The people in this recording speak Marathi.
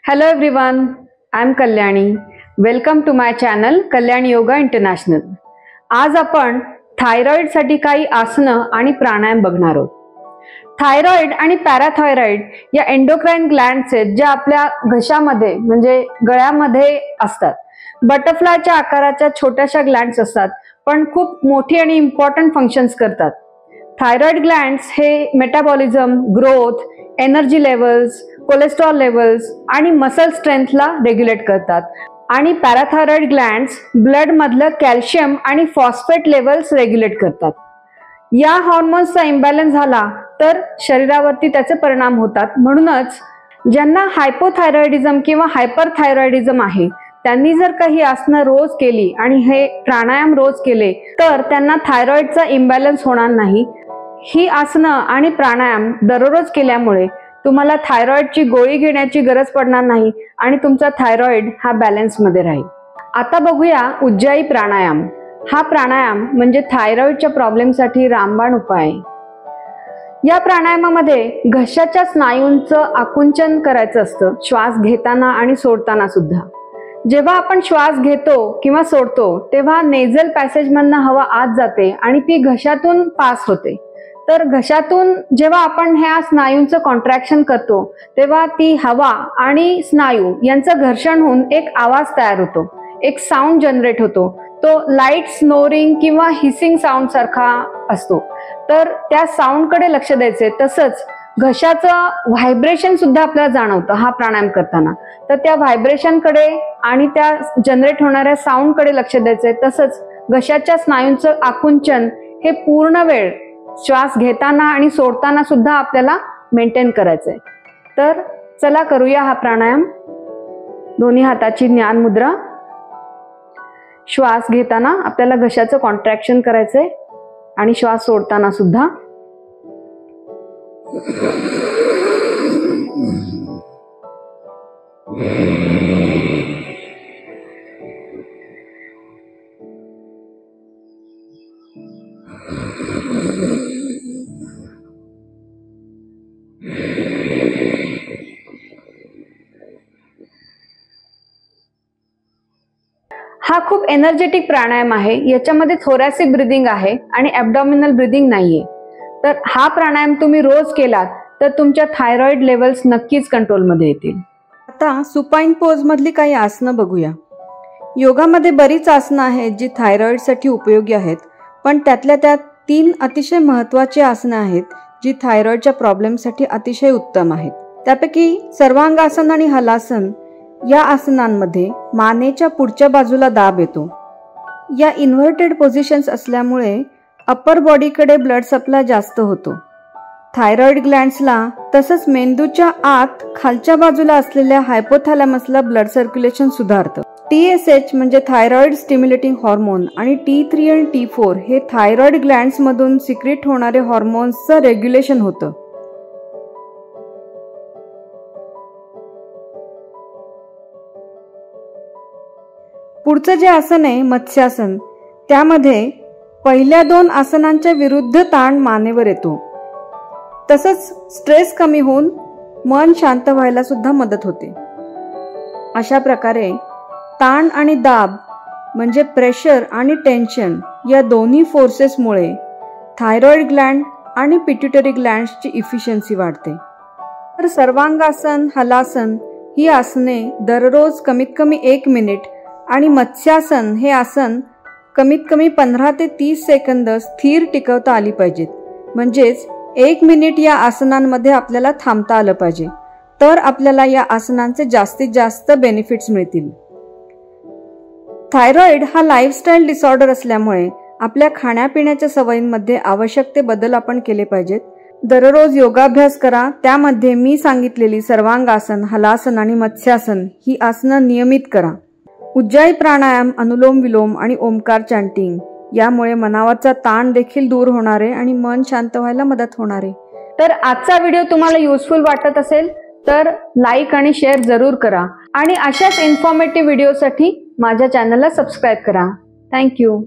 Hello everyone, I am Kalyani. Welcome to my channel Kalyani Yoga International. आज आपण थायरॉइड साठी काही आसनं आणि प्राणायाम बघणार आहोत. थायरॉइड आणि पॅराथायरॉइड या एंडोक्राइन ग्लँड्स आहेत ज्या आपल्या घशामध्ये म्हणजे गळ्यामध्ये असतात. बटरफ्लायच्या आकाराच्या छोट्याशा ग्लँड्स असतात पण खूप मोठी आणि इम्पॉर्टंट फंक्शन्स करतात. थायरॉइड ग्लँड्स हे metabolism, growth, energy levels, cholesterol levels आणि मसल स्ट्रेंथला रेग्युलेट करतात आणि पॅराथायरॉइड ग्लँड्स ब्लड मधलं कॅल्शियम आणि फॉस्फेट लेवल्स रेग्युलेट करतात. या हार्मोन्सचा इम्बॅलन्स झाला तर शरीरावरती त्याचे परिणाम होतात. म्हणूनच ज्यांना हायपोथायरॉइडिझम किंवा हायपरथायरॉइडिझम आहे त्यांनी जर काही आसनं रोज केली आणि हे प्राणायाम रोज केले तर त्यांना थायरॉइडचा इम्बॅलन्स होणार नाही. ही आसनं आणि प्राणायाम दररोज केल्यामुळे तुम्हाला थायरॉइडची गोळी घेण्याची गरज पडणार नाही आणि तुमचा थायरॉइड हा बॅलन्स मध्ये राहील. आता बघूया उज्जाई प्राणायाम. हा प्राणायाम म्हणजे थायरॉइडच्या प्रॉब्लेमसाठी रामबाण उपाय आहे. या प्राणायामामध्ये घशाच्या स्नायूंचं आकुंचन करायचं असतं, श्वास घेताना आणि सोडताना सुद्धा. जेव्हा आपण श्वास घेतो किंवा सोडतो तेव्हा नेझल पॅसेजमधनं हवा आत जाते आणि ती घशातून पास होते. तर घशातून जेव्हा आपण ह्या स्नायूंचं कॉन्ट्रॅक्शन करतो तेव्हा ती हवा आणि स्नायू यांचं घर्षण होऊन एक आवाज तयार होतो, एक साऊंड जनरेट होतो. तो लाईट स्नोरिंग किंवा हिसिंग साऊंड सारखा असतो. तर त्या साऊंडकडे लक्ष द्यायचे. तसंच घशाचं व्हायब्रेशन सुद्धा आपल्याला जाणवतं हा प्राणायाम करताना. तर त्या व्हायब्रेशनकडे आणि त्या जनरेट होणाऱ्या साऊंडकडे लक्ष द्यायचंय. तसंच घशाच्या स्नायूंचं आकुंचन हे पूर्ण वेळ श्वास घेताना आणि सोडताना सुद्धा आपल्याला मेंटेन करायचंय. तर चला करूया हा प्राणायाम. दोन्ही हाताची ज्ञान मुद्रा. श्वास घेताना आपल्याला घशाचं कॉन्ट्रॅक्शन करायचंय आणि श्वास सोडताना सुद्धा. हा खूप एनर्जेटिक प्राणायाम आहे. याच्यामध्ये थोरॅसिक ब्रीदिंग आहे आणि ॲब्डॉमिनल ब्रीदिंग नाहीये. तर हा प्राणायाम तुम्ही रोज केलात तर तुमच्या थायरॉइड लेवल्स नक्कीच कंट्रोलमध्ये येतील. आता सुपाईन पोज मधली काही आसनं बघूया. योगामध्ये बरीच आसनं आहेत जी थायरॉइडसाठी उपयोगी आहेत, पण त्यातल्या त्यात 3 अतिशय महत्त्वाची आसनं आहेत जी थायरॉइडच्या प्रॉब्लेमसाठी अतिशय उत्तम आहेत. त्यापैकी सर्वांगासन आणि हलासन या आसनांमध्ये मानेच्या पुढच्या बाजूला दाब येतो. या इन्व्हर्टेड पोझिशन्स असल्यामुळे अप्पर बॉडीकडे ब्लड सप्लाय जास्त होतो. थायरॉइड ग्लँड्सला तसंच मेंदूच्या आत खालच्या बाजूला असलेल्या हायपोथॅलॅमसला ब्लड सर्क्युलेशन सुधारतं. TSH म्हणजे थायरॉइड स्टिम्युलेटिंग हॉर्मोन आणि T3 आणि T4 हे थायरॉइड ग्लँड्स मधून सिक्रेट होणारे हॉर्मोन्सचं रेग्युलेशन होतं. पुढचं जे आसन आहे मत्स्यासन, त्यामध्ये पहिल्या 2 आसनांच्या विरुद्ध ताण मानेवर येतो. तसंच स्ट्रेस कमी होऊन मन शांत व्हायला सुद्धा मदत होते. अशा प्रकारे ताण आणि दाब म्हणजे प्रेशर आणि टेन्शन या दोन्ही फोर्सेसमुळे थायरॉइड ग्लँड आणि पिट्युटरी ग्लँड्सची इफिशियन्सी वाढते. तर सर्वांगासन, हलासन ही आसने दररोज कमीत कमी 1 मिनिट आणि मत्स्यासन हे आसन कमीत कमी 15 ते 30 सेकंद स्थिर टिकवता आली पाहिजेत. म्हणजेच 1 मिनिट या आसनांमध्ये आपल्याला थांबता आलं पाहिजे. तर आपल्याला या आसनांचे जास्तीत जास्त बेनिफिट्स मिळतील. थायरॉइड हा लाईफस्टाईल डिसऑर्डर असल्यामुळे आपल्या खाण्यापिण्याच्या सवयींमध्ये आवश्यक ते बदल आपण केले पाहिजेत. दररोज योगाभ्यास करा. त्यामध्ये मी सांगितलेली सर्वांगासन, हलासन आणि मत्स्यासन ही आसनं नियमित करा. उज्जाई प्राणायाम, अनुलोम विलोम आणि ओमकार चॅन्टिंग यामुळे मनावरचा ताण देखील दूर होणार आहे आणि मन शांत व्हायला मदत होणार आहे. तर आजचा व्हिडिओ तुम्हाला युजफुल वाटत असेल तर लाईक आणि शेअर जरूर करा आणि अशाच इन्फॉर्मेटिव्ह व्हिडिओसाठी माझ्या चॅनलला सबस्क्राईब करा. थँक्यू.